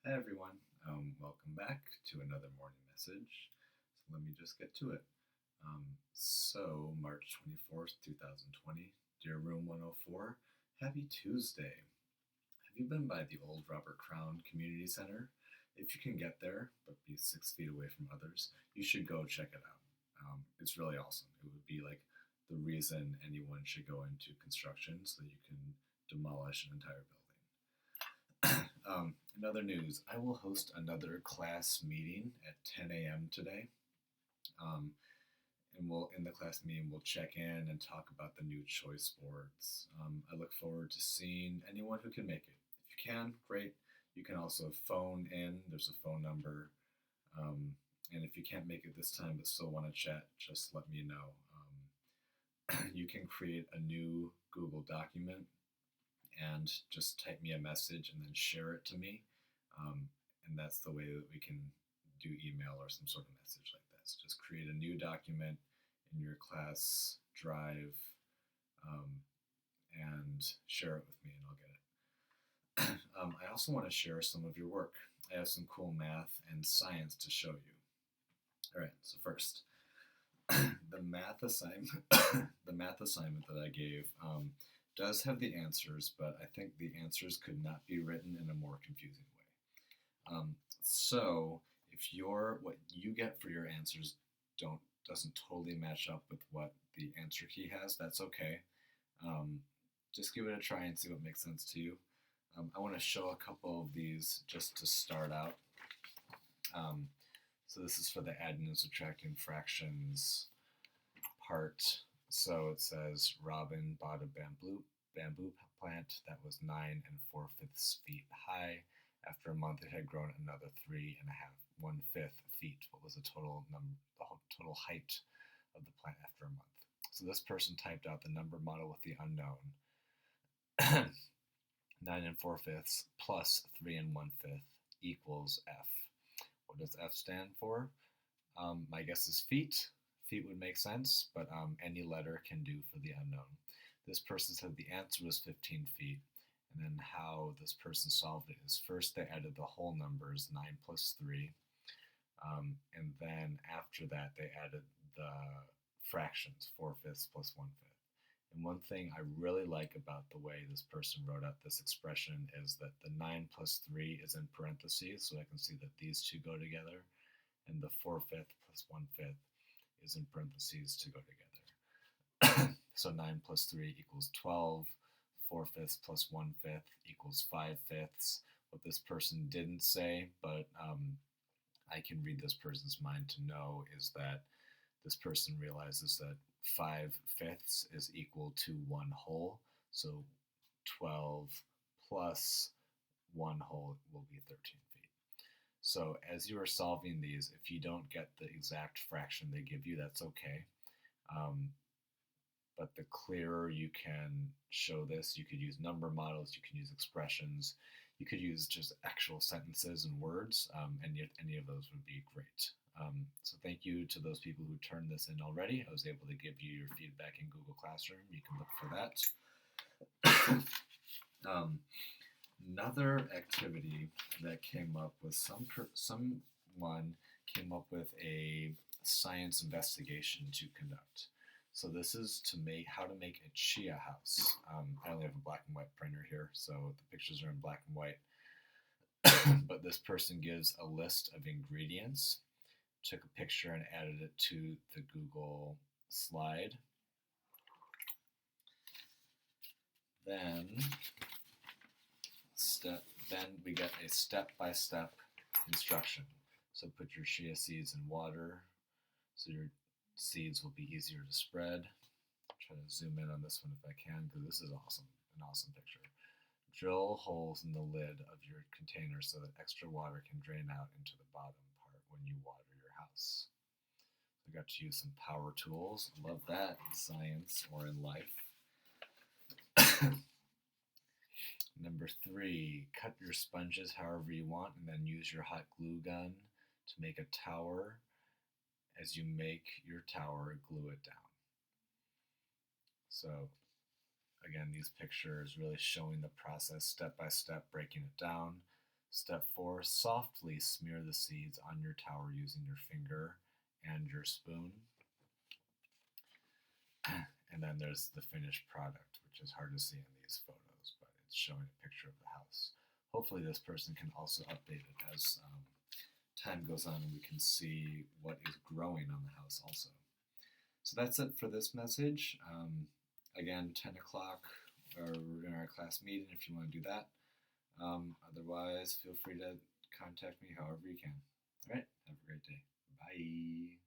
Hi everyone, welcome back to another morning message. So let me just get to it. March 24th, 2020, Dear Room 104, happy Tuesday. Have you been by the old Robert Crown Community Center? If you can get there, but be 6 feet away from others, you should go check it out. It's really awesome. It would be like the reason anyone should go into construction so that you can demolish an entire building. In other news, I will host another class meeting at 10 a.m. today. Um, and in the class meeting, we'll check in and talk about the new choice boards. I look forward to seeing anyone who can make it. If you can, great. You can also phone in. There's a phone number. Um, and if you can't make it this time but still want to chat, just let me know. You can create a new Google document and just type me a message and then share it to me. Um, and that's the way that we can do email or some sort of message like that. So just create a new document in your class drive um, and share it with me, and I'll get it. I also want to share some of your work. I have some cool math and science to show you. All right, so first, the math assignment, the math assignment that I gave does have the answers, but I think the answers could not be written in a more confusing way. So if what you get for your answers doesn't totally match up with what the answer key has, that's okay. Um, just give it a try and see what makes sense to you. I want to show a couple of these just to start out. So this is for the adding and subtracting fractions part. So it says Robin bought a bamboo plant that was 9 and 4/5 feet high. After a month, it had grown another 3 1/5 feet. What was the total height of the plant after a month? So this person typed out the number model with the unknown. 9 and 4/5 plus 3 1/5 equals F. What does F stand for? My guess is feet. Feet would make sense, but any letter can do for the unknown. This person said the answer was 15 feet. And then how this person solved it is first they added the whole numbers, 9 plus 3. And then after that, they added the fractions, 4/5 plus 1/5. And one thing I really like about the way this person wrote out this expression is that the 9 plus 3 is in parentheses, so I can see that these two go together, and the 4/5 plus 1/5 is in parentheses to go together. So 9 plus 3 equals 12, 4/5 plus 1/5 equals 5/5. What this person didn't say, but I can read this person's mind to know, is that this person realizes that 5/5 is equal to 1 whole. So 12 plus 1 whole will be 13 feet. So as you are solving these, if you don't get the exact fraction they give you, that's okay. But the clearer you can show this, you could use number models, you can use expressions, you could use just actual sentences and words, and yet any of those would be great. So thank you to those people who turned this in already. I was able to give you your feedback in Google Classroom. You can look for that. Another activity that came up was someone came up with a science investigation to conduct. So this is how to make a chia house. I only have a black and white printer here, so the pictures are in black and white. But this person gives a list of ingredients, took a picture and added it to the Google slide. Then we get a step-by-step instruction. So put your chia seeds in water so your seeds will be easier to spread. Try to zoom in on this one if I can, because this is awesome, an awesome picture. Drill holes in the lid of your container so that extra water can drain out into the bottom part when you water your house. We got to use some power tools. Love that in science or in life. Number 3, cut your sponges however you want and then use your hot glue gun to make a tower. As you make your tower, glue it down. So again, these pictures really showing the process step by step, breaking it down. Step 4, softly smear the seeds on your tower using your finger and your spoon. And then there's the finished product, which is hard to see in these photos, but it's showing a picture of the house. Hopefully this person can also update it as time goes on and we can see what is growing on the house also. So that's it for this message. Again, 10 o'clock, we're in our class meeting if you want to do that. Otherwise, feel free to contact me however you can. All right, have a great day. Bye.